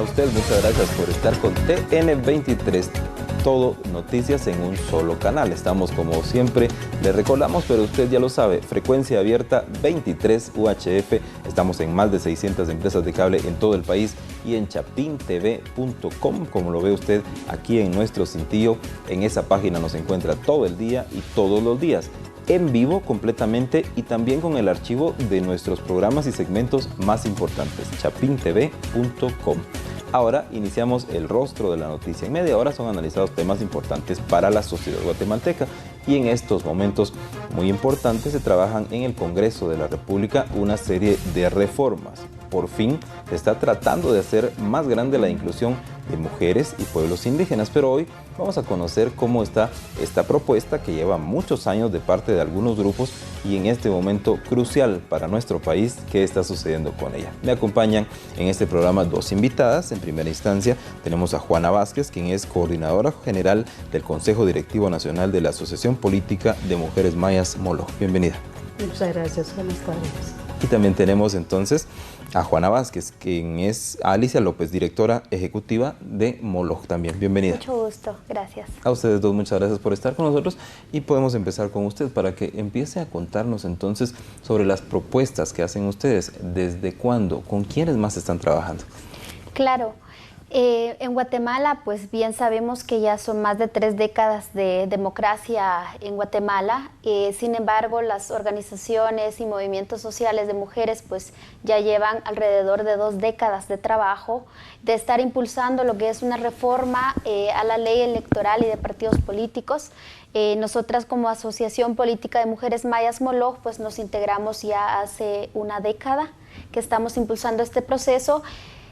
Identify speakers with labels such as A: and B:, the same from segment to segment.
A: A usted muchas gracias por estar con TN23, todo noticias en un solo canal. Estamos como siempre, le recordamos, pero usted ya lo sabe, frecuencia abierta 23 UHF. Estamos en más de 600 empresas de cable en todo el país y en chapintv.com, como lo ve usted aquí en nuestro cintillo. En esa página nos encuentra todo el día y todos los días, en vivo completamente, y también con el archivo de nuestros programas y segmentos más importantes, chapintv.com. Ahora iniciamos el rostro de la noticia. En media hora son analizados temas importantes para la sociedad guatemalteca, y en estos momentos muy importantes se trabajan en el Congreso de la República una serie de reformas. Por fin se está tratando de hacer más grande la inclusión de mujeres y pueblos indígenas, pero hoy vamos a conocer cómo está esta propuesta que lleva muchos años de parte de algunos grupos y en este momento crucial para nuestro país, qué está sucediendo con ella. Me acompañan en este programa dos invitadas. En primera instancia tenemos a Juana Vázquez, quien es coordinadora general del Consejo Directivo Nacional de la Asociación Política de Mujeres Mayas Moloch. Bienvenida.
B: Muchas gracias, buenas tardes.
A: Y también tenemos entonces a Juana Vázquez, quien es Alicia López, directora ejecutiva de Moloch también. Bienvenida.
C: Mucho gusto, gracias.
A: A ustedes dos muchas gracias por estar con nosotros, y podemos empezar con usted para que empiece a contarnos entonces sobre las propuestas que hacen ustedes. ¿Desde cuándo? ¿Con quiénes más están trabajando?
C: Claro. En Guatemala, pues bien sabemos que ya son más de 3 décadas de democracia en Guatemala. Sin embargo, las organizaciones y movimientos sociales de mujeres pues ya llevan alrededor de 2 décadas de trabajo, de estar impulsando lo que es una reforma a la ley electoral y de partidos políticos. Nosotras como Asociación Política de Mujeres Mayas Moloch pues nos integramos ya hace 1 década que estamos impulsando este proceso,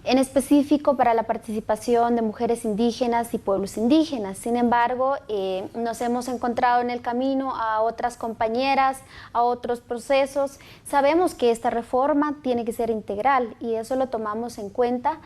C: en específico para la participación de mujeres indígenas y pueblos indígenas. Sin embargo, nos hemos encontrado en el camino a otras compañeras, a otros procesos. Sabemos que esta reforma tiene que ser integral y eso lo tomamos en cuenta.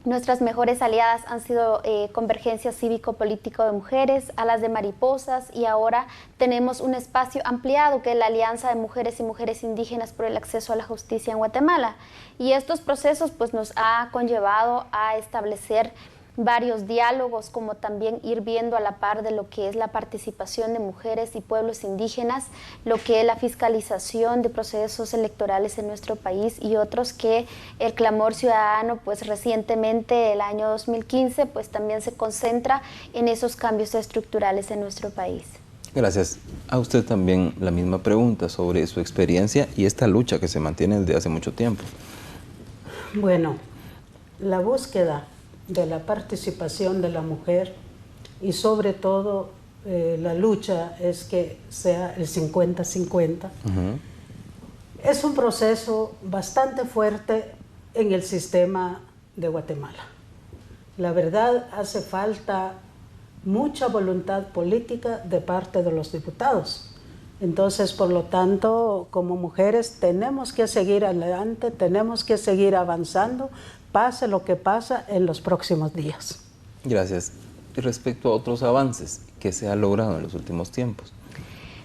C: Nuestras mejores aliadas han sido Convergencia Cívico-Político de Mujeres, Alas de Mariposas, y ahora tenemos un espacio ampliado que es la Alianza de Mujeres y Mujeres Indígenas por el Acceso a la Justicia en Guatemala. Y estos procesos pues, nos ha conllevado a establecer varios diálogos, como también ir viendo a la par de lo que es la participación de mujeres y pueblos indígenas, lo que es la fiscalización de procesos electorales en nuestro país y otros que el clamor ciudadano, pues recientemente, el año 2015, pues también se concentra en esos cambios estructurales en nuestro país.
A: Gracias. A usted también la misma pregunta sobre su experiencia y esta lucha que se mantiene desde hace mucho tiempo.
B: Bueno, la búsqueda de la participación de la mujer y sobre todo la lucha es que sea el 50-50. Es un proceso bastante fuerte en el sistema de Guatemala. La verdad, hace falta mucha voluntad política de parte de los diputados. Entonces, por lo tanto, como mujeres tenemos que seguir adelante, tenemos que seguir avanzando, pase lo que pasa en los próximos días.
A: Gracias. Y respecto a otros avances que se han logrado en los últimos tiempos.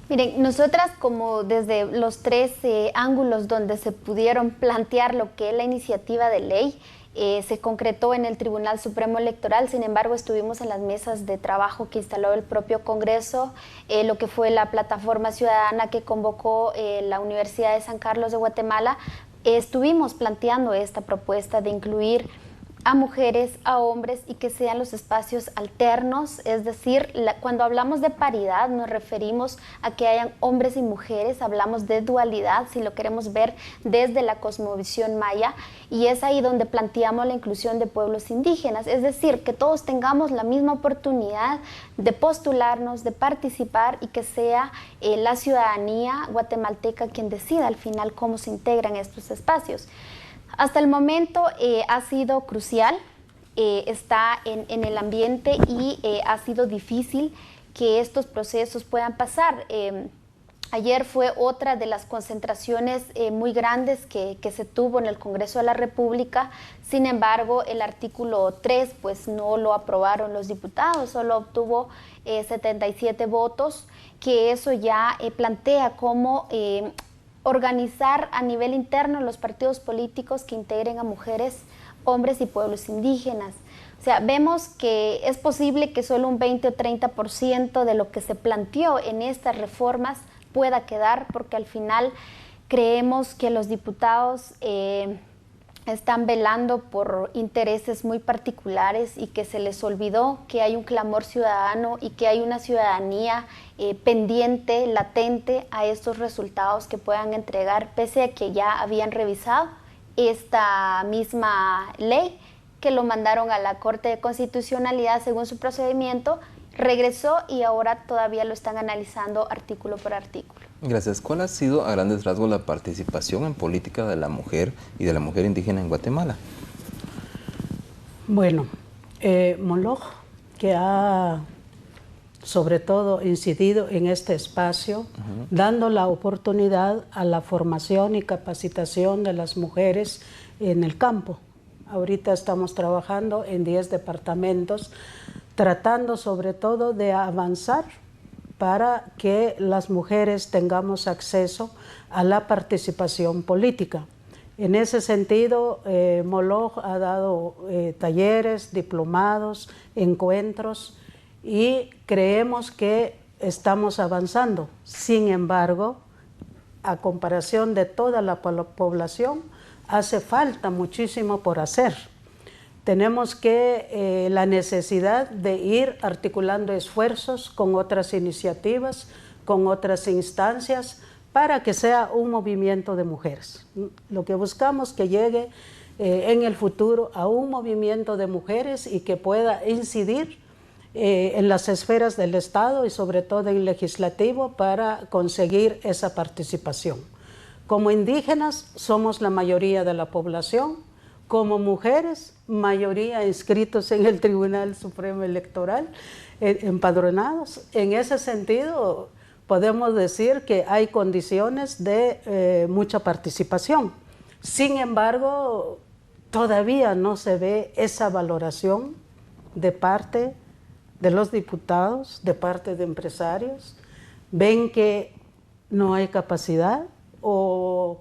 C: Miren, nosotras como desde los 3 ángulos donde se pudieron plantear lo que es la iniciativa de ley, se concretó en el Tribunal Supremo Electoral. Sin embargo, estuvimos en las mesas de trabajo que instaló el propio Congreso, lo que fue la plataforma ciudadana que convocó la Universidad de San Carlos de Guatemala. Estuvimos planteando esta propuesta de incluir a mujeres, a hombres y que sean los espacios alternos, es decir, cuando hablamos de paridad nos referimos a que hayan hombres y mujeres, hablamos de dualidad si lo queremos ver desde la cosmovisión maya, y es ahí donde planteamos la inclusión de pueblos indígenas, es decir, que todos tengamos la misma oportunidad de postularnos, de participar y que sea la ciudadanía guatemalteca quien decida al final cómo se integran estos espacios. Hasta el momento ha sido crucial, está en el ambiente y ha sido difícil que estos procesos puedan pasar. Ayer fue otra de las concentraciones muy grandes que se tuvo en el Congreso de la República. Sin embargo, el artículo 3 pues no lo aprobaron los diputados, solo obtuvo 77 votos, que eso ya plantea cómo organizar a nivel interno los partidos políticos que integren a mujeres hombres y pueblos indígenas. O sea, vemos que es posible que solo un 20 o 30% de lo que se planteó en estas reformas pueda quedar, porque al final creemos que los diputados están velando por intereses muy particulares y que se les olvidó que hay un clamor ciudadano y que hay una ciudadanía pendiente, latente a estos resultados que puedan entregar, pese a que ya habían revisado esta misma ley, que lo mandaron a la Corte de Constitucionalidad según su procedimiento, regresó y ahora todavía lo están analizando artículo por artículo.
A: Gracias. ¿Cuál ha sido a grandes rasgos la participación en política de la mujer y de la mujer indígena en Guatemala?
B: Bueno, Moloch, que ha sobre todo incidido en este espacio, dando la oportunidad a la formación y capacitación de las mujeres en el campo. Ahorita estamos trabajando en 10 departamentos, tratando sobre todo de avanzar para que las mujeres tengamos acceso a la participación política. En ese sentido, Moloch ha dado talleres, diplomados, encuentros, y creemos que estamos avanzando. Sin embargo, a comparación de toda la población, hace falta muchísimo por hacer. Tenemos que la necesidad de ir articulando esfuerzos con otras iniciativas, con otras instancias, para que sea un movimiento de mujeres. Lo que buscamos que llegue en el futuro a un movimiento de mujeres y que pueda incidir en las esferas del Estado y sobre todo en el legislativo para conseguir esa participación. Como indígenas somos la mayoría de la población, como mujeres, mayoría inscritos en el Tribunal Supremo Electoral, empadronados. En ese sentido, podemos decir que hay condiciones de mucha participación. Sin embargo, todavía no se ve esa valoración de parte de los diputados, de parte de empresarios. Ven que no hay capacidad o,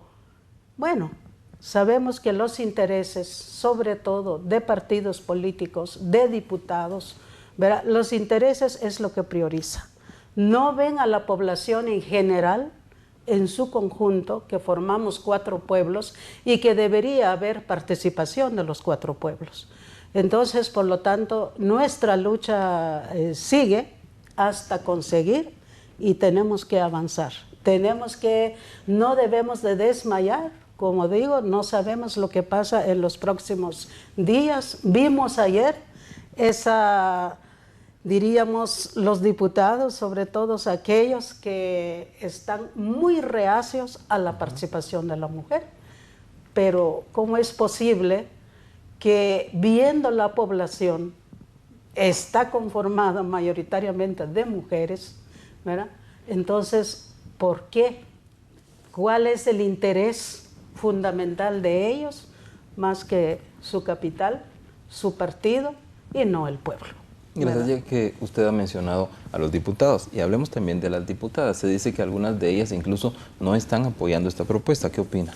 B: bueno, sabemos que los intereses, sobre todo de partidos políticos, de diputados, ¿verdad? Los intereses es lo que prioriza. No ven a la población en general, en su conjunto, que formamos 4 pueblos y que debería haber participación de los 4 pueblos. Entonces, por lo tanto, nuestra lucha sigue hasta conseguir y tenemos que avanzar. No debemos de desmayar. Como digo, no sabemos lo que pasa en los próximos días. Vimos ayer diríamos, los diputados, sobre todo aquellos que están muy reacios a la participación de la mujer. Pero, ¿cómo es posible que viendo la población está conformada mayoritariamente de mujeres, ¿verdad? Entonces, ¿por qué? ¿Cuál es el interés fundamental de ellos? Más que su capital, su partido y no el pueblo.
A: Gracias, ya que usted ha mencionado a los diputados y hablemos también de las diputadas. Se dice que algunas de ellas incluso no están apoyando esta propuesta. ¿Qué opina?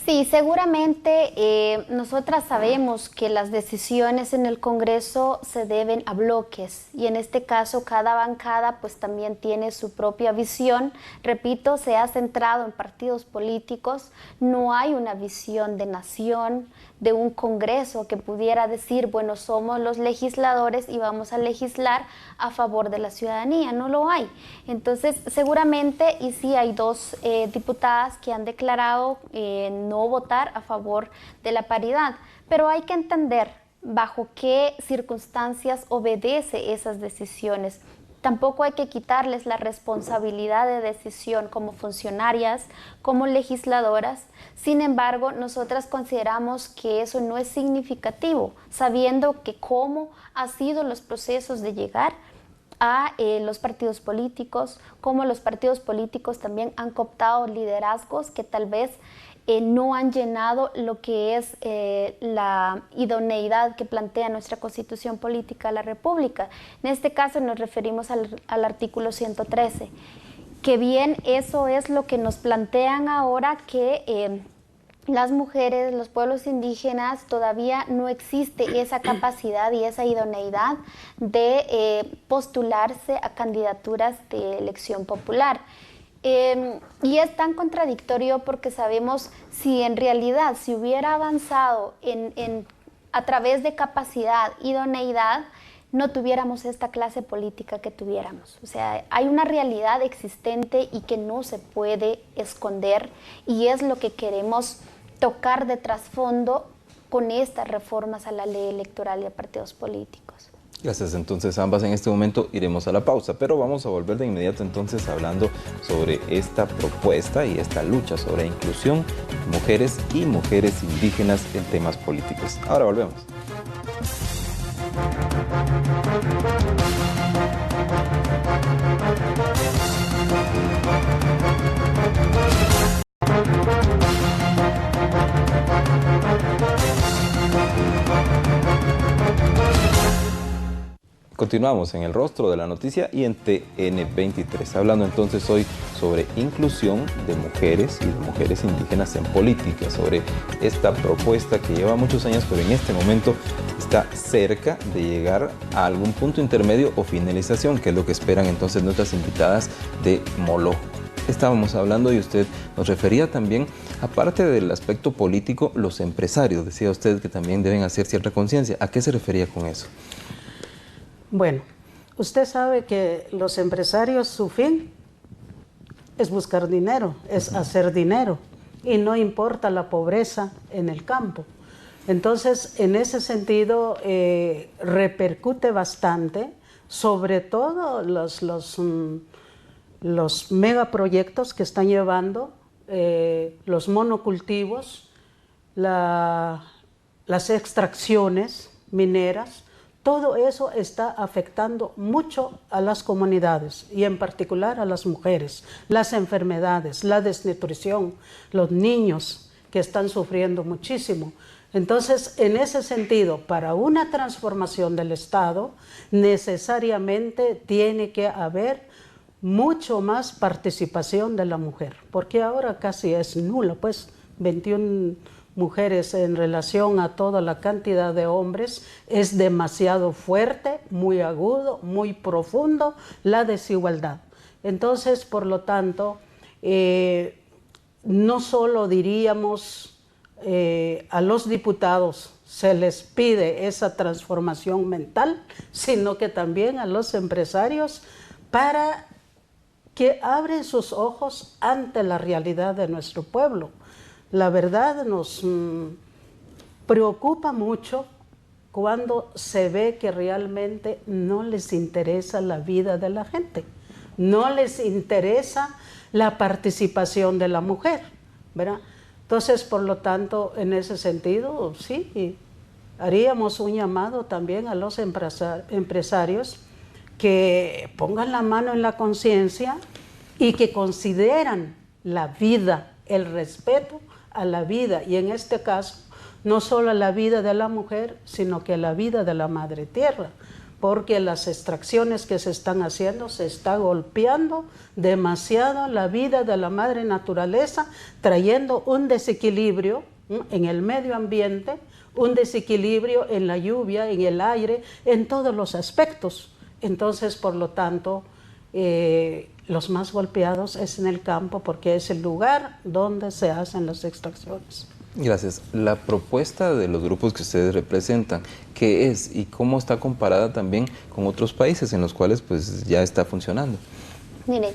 C: Sí, seguramente nosotras sabemos que las decisiones en el Congreso se deben a bloques y en este caso cada bancada pues también tiene su propia visión. Repito, se ha centrado en partidos políticos, no hay una visión de nación, de un Congreso que pudiera decir, bueno, somos los legisladores y vamos a legislar a favor de la ciudadanía, no lo hay. Entonces, seguramente, y sí hay 2 diputadas que han declarado no votar a favor de la paridad, pero hay que entender bajo qué circunstancias obedece esas decisiones. Tampoco hay que quitarles la responsabilidad de decisión como funcionarias, como legisladoras. Sin embargo, nosotras consideramos que eso no es significativo, sabiendo que cómo han sido los procesos de llegar a los partidos políticos, cómo los partidos políticos también han cooptado liderazgos que tal vez no han llenado lo que es la idoneidad que plantea nuestra Constitución Política de la República. En este caso nos referimos al artículo 113, que bien eso es lo que nos plantean ahora que las mujeres, los pueblos indígenas, todavía no existe esa capacidad y esa idoneidad de postularse a candidaturas de elección popular. Y es tan contradictorio porque sabemos si en realidad se hubiera avanzado a través de capacidad, idoneidad, no tuviéramos esta clase política que tuviéramos. O sea, hay una realidad existente y que no se puede esconder, y es lo que queremos tocar de trasfondo con estas reformas a la ley electoral y a partidos políticos.
A: Gracias, entonces ambas en este momento iremos a la pausa, pero vamos a volver de inmediato entonces hablando sobre esta propuesta y esta lucha sobre inclusión, mujeres y mujeres indígenas en temas políticos. Ahora volvemos. Continuamos en El Rostro de la Noticia y en TN23, hablando entonces hoy sobre inclusión de mujeres y de mujeres indígenas en política, sobre esta propuesta que lleva muchos años, pero en este momento está cerca de llegar a algún punto intermedio o finalización, que es lo que esperan entonces nuestras invitadas de Molo. Estábamos hablando y usted nos refería también, aparte del aspecto político, los empresarios. Decía usted que también deben hacer cierta conciencia. ¿A qué se refería con eso?
B: Bueno, usted sabe que los empresarios, su fin es buscar dinero, es hacer dinero, y no importa la pobreza en el campo. Entonces, en ese sentido, repercute bastante, sobre todo los megaproyectos que están llevando, los monocultivos, las extracciones mineras. Todo eso está afectando mucho a las comunidades y en particular a las mujeres, las enfermedades, la desnutrición, los niños que están sufriendo muchísimo. Entonces, en ese sentido, para una transformación del Estado, necesariamente tiene que haber mucho más participación de la mujer, porque ahora casi es nula, pues 21 mujeres en relación a toda la cantidad de hombres, es demasiado fuerte, muy agudo, muy profundo la desigualdad. Entonces, por lo tanto, no solo diríamos a los diputados se les pide esa transformación mental, sino que también a los empresarios para que abren sus ojos ante la realidad de nuestro pueblo. La verdad nos preocupa mucho cuando se ve que realmente no les interesa la vida de la gente, no les interesa la participación de la mujer, ¿verdad? Entonces, por lo tanto, en ese sentido, sí, haríamos un llamado también a los empresarios que pongan la mano en la conciencia y que consideran la vida, el respeto a la vida, y en este caso no solo a la vida de la mujer, sino que a la vida de la madre tierra, porque las extracciones que se están haciendo se está golpeando demasiado la vida de la madre naturaleza, trayendo un desequilibrio en el medio ambiente, un desequilibrio en la lluvia, en el aire, en todos los aspectos. Entonces, por lo tanto, los más golpeados es en el campo, porque es el lugar donde se hacen las extracciones.
A: Gracias. La propuesta de los grupos que ustedes representan, ¿qué es y cómo está comparada también con otros países en los cuales pues ya está funcionando?
C: Miren,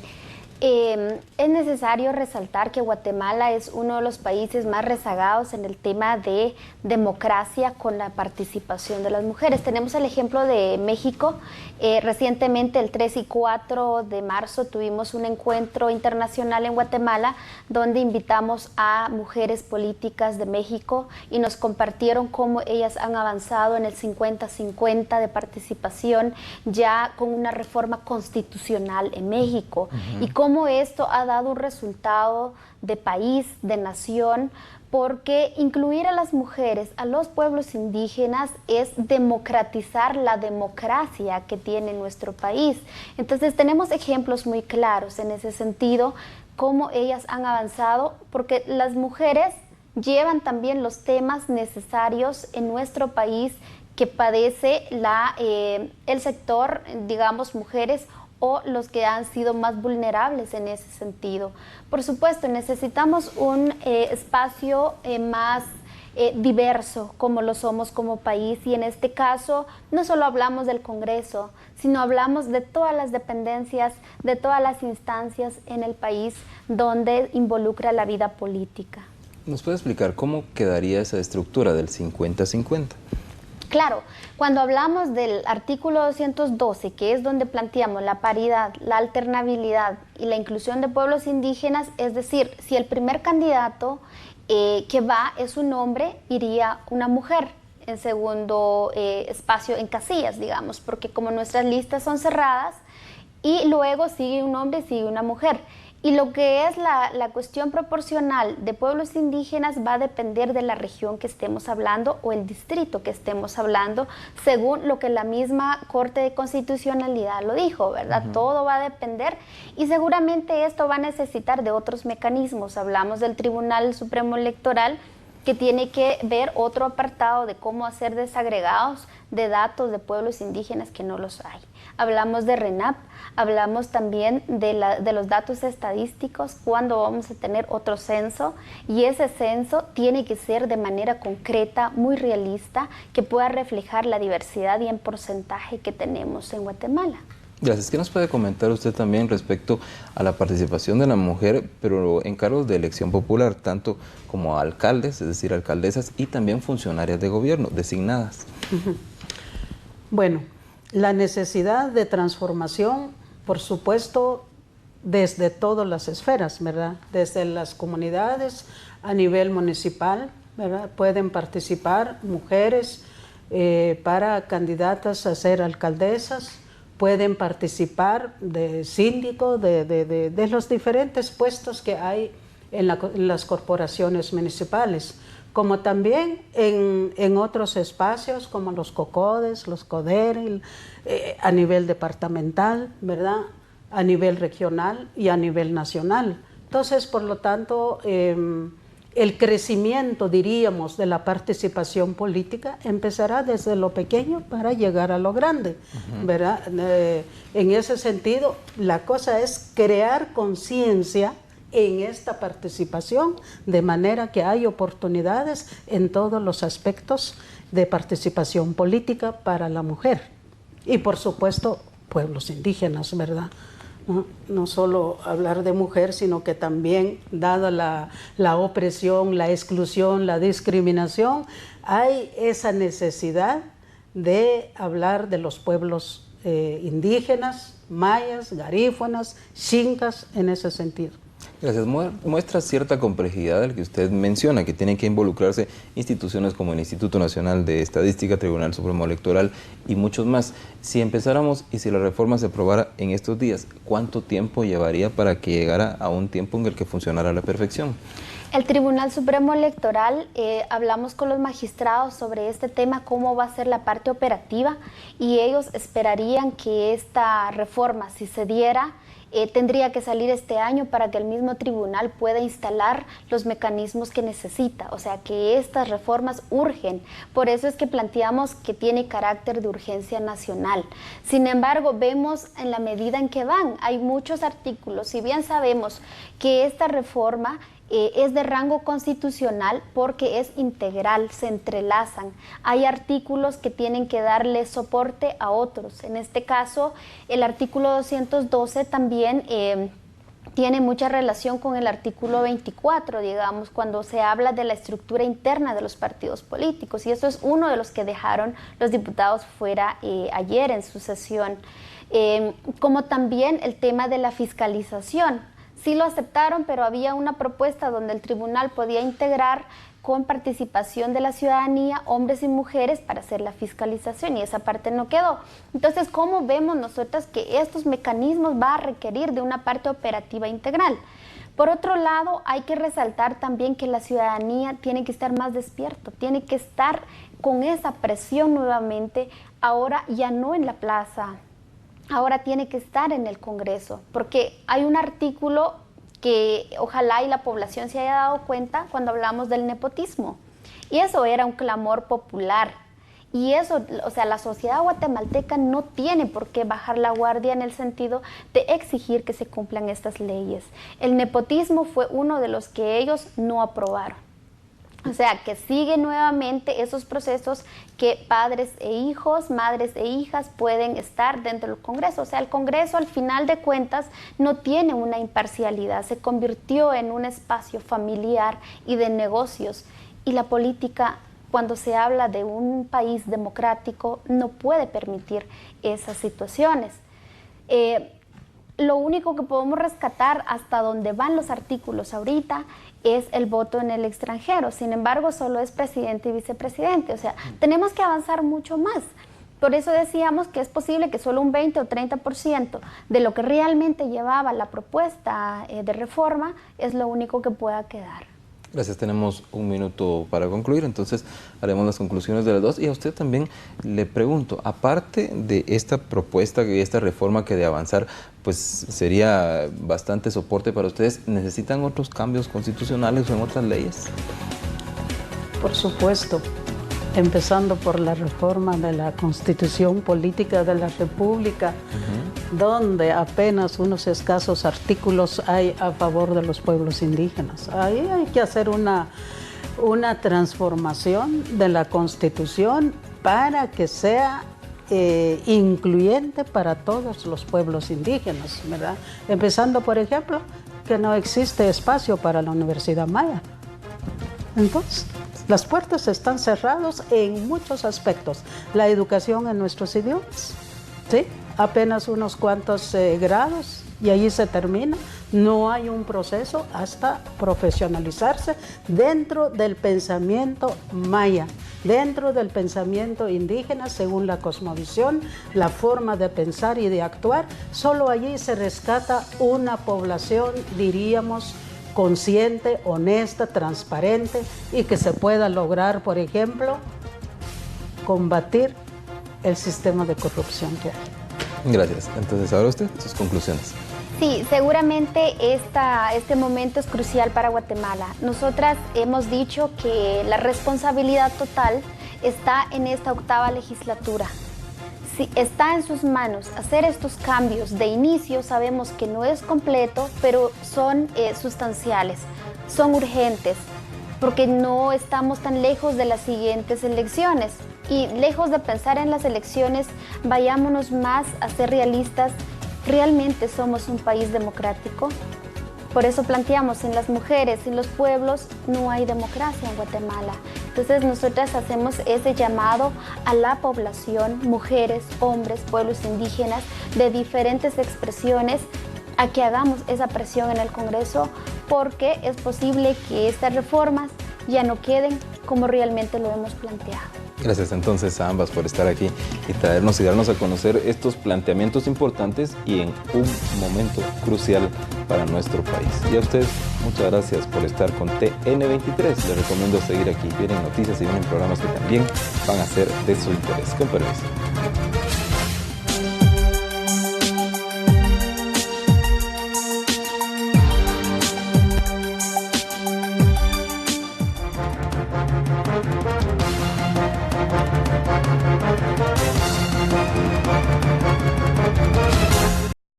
C: es necesario resaltar que Guatemala es uno de los países más rezagados en el tema de democracia con la participación de las mujeres. Tenemos el ejemplo de México. Recientemente, el 3 y 4 de marzo, tuvimos un encuentro internacional en Guatemala donde invitamos a mujeres políticas de México y nos compartieron cómo ellas han avanzado en el 50-50 de participación ya con una reforma constitucional en México. Y cómo esto ha dado un resultado de país, de nación, porque incluir a las mujeres, a los pueblos indígenas, es democratizar la democracia que tiene nuestro país. Entonces tenemos ejemplos muy claros en ese sentido, cómo ellas han avanzado, porque las mujeres llevan también los temas necesarios en nuestro país que padece el sector, digamos, mujeres o los que han sido más vulnerables en ese sentido. Por supuesto, necesitamos un espacio más diverso como lo somos como país, y en este caso no solo hablamos del Congreso, sino hablamos de todas las dependencias, de todas las instancias en el país donde involucra la vida política.
A: ¿Nos puede explicar cómo quedaría esa estructura del 50-50?
C: Claro, cuando hablamos del artículo 212, que es donde planteamos la paridad, la alternabilidad y la inclusión de pueblos indígenas, es decir, si el primer candidato que va es un hombre, iría una mujer en segundo espacio en casillas, digamos, porque como nuestras listas son cerradas, y luego sigue un hombre, sigue una mujer. Y lo que es la cuestión proporcional de pueblos indígenas va a depender de la región que estemos hablando o el distrito que estemos hablando, según lo que la misma Corte de Constitucionalidad lo dijo, ¿verdad? Todo va a depender, y seguramente esto va a necesitar de otros mecanismos. Hablamos del Tribunal Supremo Electoral, que tiene que ver otro apartado de cómo hacer desagregados de datos de pueblos indígenas que no los hay. Hablamos de RENAP, hablamos también de los datos estadísticos, cuándo vamos a tener otro censo, y ese censo tiene que ser de manera concreta, muy realista, que pueda reflejar la diversidad y en porcentaje que tenemos en Guatemala.
A: Gracias. ¿Qué nos puede comentar usted también respecto a la participación de la mujer, pero en cargos de elección popular, tanto como alcaldes, es decir, alcaldesas, y también funcionarias de gobierno designadas?
B: Bueno, la necesidad de transformación, por supuesto, desde todas las esferas, ¿verdad? Desde las comunidades a nivel municipal, ¿verdad? Pueden participar mujeres para candidatas a ser alcaldesas, pueden participar de síndico, de los diferentes puestos que hay en las corporaciones municipales, como también en otros espacios como los COCODES, los CODER, a nivel departamental, ¿verdad? A nivel regional y a nivel nacional. Entonces, por lo tanto, el crecimiento, diríamos, de la participación política empezará desde lo pequeño para llegar a lo grande, ¿verdad? En ese sentido, la cosa es crear conciencia en esta participación, de manera que hay oportunidades en todos los aspectos de participación política para la mujer. Y por supuesto, pueblos indígenas, ¿verdad? No solo hablar de mujer, sino que también, dada la opresión, la exclusión, la discriminación, hay esa necesidad de hablar de los pueblos indígenas, mayas, garífunas, xincas, en ese sentido.
A: Gracias. Muestra cierta complejidad el que usted menciona, que tienen que involucrarse instituciones como el Instituto Nacional de Estadística, Tribunal Supremo Electoral y muchos más. Si empezáramos y si la reforma se aprobara en estos días, ¿cuánto tiempo llevaría para que llegara a un tiempo en el que funcionara a la perfección?
C: El Tribunal Supremo Electoral, hablamos con los magistrados sobre este tema, cómo va a ser la parte operativa, y ellos esperarían que esta reforma, si se diera, tendría que salir este año para que el mismo tribunal pueda instalar los mecanismos que necesita. O sea que estas reformas urgen. Por eso es que planteamos que tiene carácter de urgencia nacional. Sin embargo, vemos en la medida en que van, hay muchos artículos. Si bien sabemos que esta reforma es de rango constitucional porque es integral, se entrelazan. Hay artículos que tienen que darle soporte a otros. En este caso, el artículo 212 también tiene mucha relación con el artículo 24, digamos, cuando se habla de la estructura interna de los partidos políticos. Y eso es uno de los que dejaron los diputados fuera ayer en su sesión. Como también el tema de la fiscalización. Sí lo aceptaron, pero había una propuesta donde el tribunal podía integrar con participación de la ciudadanía, hombres y mujeres, para hacer la fiscalización, y esa parte no quedó. Entonces, ¿cómo vemos nosotras que estos mecanismos van a requerir de una parte operativa integral? Por otro lado, hay que resaltar también que la ciudadanía tiene que estar más despierta, tiene que estar con esa presión nuevamente, ahora ya no en la plaza, ahora tiene que estar en el Congreso, porque hay un artículo que ojalá y la población se haya dado cuenta cuando hablamos del nepotismo. Y eso era un clamor popular. Y eso, o sea, la sociedad guatemalteca no tiene por qué bajar la guardia en el sentido de exigir que se cumplan estas leyes. El nepotismo fue uno de los que ellos no aprobaron. O sea, que sigue nuevamente esos procesos que padres e hijos, madres e hijas pueden estar dentro del Congreso. O sea, el Congreso al final de cuentas no tiene una imparcialidad, se convirtió en un espacio familiar y de negocios. Y la política, cuando se habla de un país democrático, no puede permitir esas situaciones. Lo único que podemos rescatar hasta donde van los artículos ahorita es el voto en el extranjero. Sin embargo, solo es presidente y vicepresidente. O sea, tenemos que avanzar mucho más. Por eso decíamos que es posible que solo un 20 o 30% de lo que realmente llevaba la propuesta de reforma es lo único que pueda quedar.
A: Gracias, tenemos un minuto para concluir, entonces haremos las conclusiones de las dos. Y a usted también le pregunto, aparte de esta propuesta y esta reforma que de avanzar, pues sería bastante soporte para ustedes, ¿necesitan otros cambios constitucionales o en otras leyes?
B: Por supuesto, empezando por la reforma de la Constitución Política de la República, donde apenas unos escasos artículos hay a favor de los pueblos indígenas. Ahí hay que hacer una transformación de la Constitución para que sea incluyente para todos los pueblos indígenas, ¿verdad? Empezando, por ejemplo, que no existe espacio para la Universidad Maya. Entonces, las puertas están cerradas en muchos aspectos. La educación en nuestros idiomas, ¿sí? Apenas unos cuantos grados y ahí se termina. No hay un proceso hasta profesionalizarse dentro del pensamiento maya, dentro del pensamiento indígena, según la cosmovisión, la forma de pensar y de actuar. Solo allí se rescata una población, diríamos, consciente, honesta, transparente y que se pueda lograr, por ejemplo, combatir el sistema de corrupción que hay.
A: Gracias. Entonces, ahora usted, sus conclusiones.
C: Sí, seguramente este momento es crucial para Guatemala. Nosotras hemos dicho que la responsabilidad total está en esta 8ª legislatura. Si está en sus manos hacer estos cambios de inicio, sabemos que no es completo, pero son sustanciales, son urgentes, porque no estamos tan lejos de las siguientes elecciones. Y lejos de pensar en las elecciones, vayámonos más a ser realistas. ¿Realmente somos un país democrático? Por eso planteamos, en las mujeres y los pueblos no hay democracia en Guatemala. Entonces nosotras hacemos ese llamado a la población, mujeres, hombres, pueblos indígenas, de diferentes expresiones, a que hagamos esa presión en el Congreso, porque es posible que estas reformas ya no queden como realmente lo hemos planteado.
A: Gracias entonces a ambas por estar aquí y traernos y darnos a conocer estos planteamientos importantes y en un momento crucial para nuestro país. Y a ustedes, muchas gracias por estar con TN23. Les recomiendo seguir aquí. Vienen noticias y vienen programas que también van a ser de su interés. Con permiso.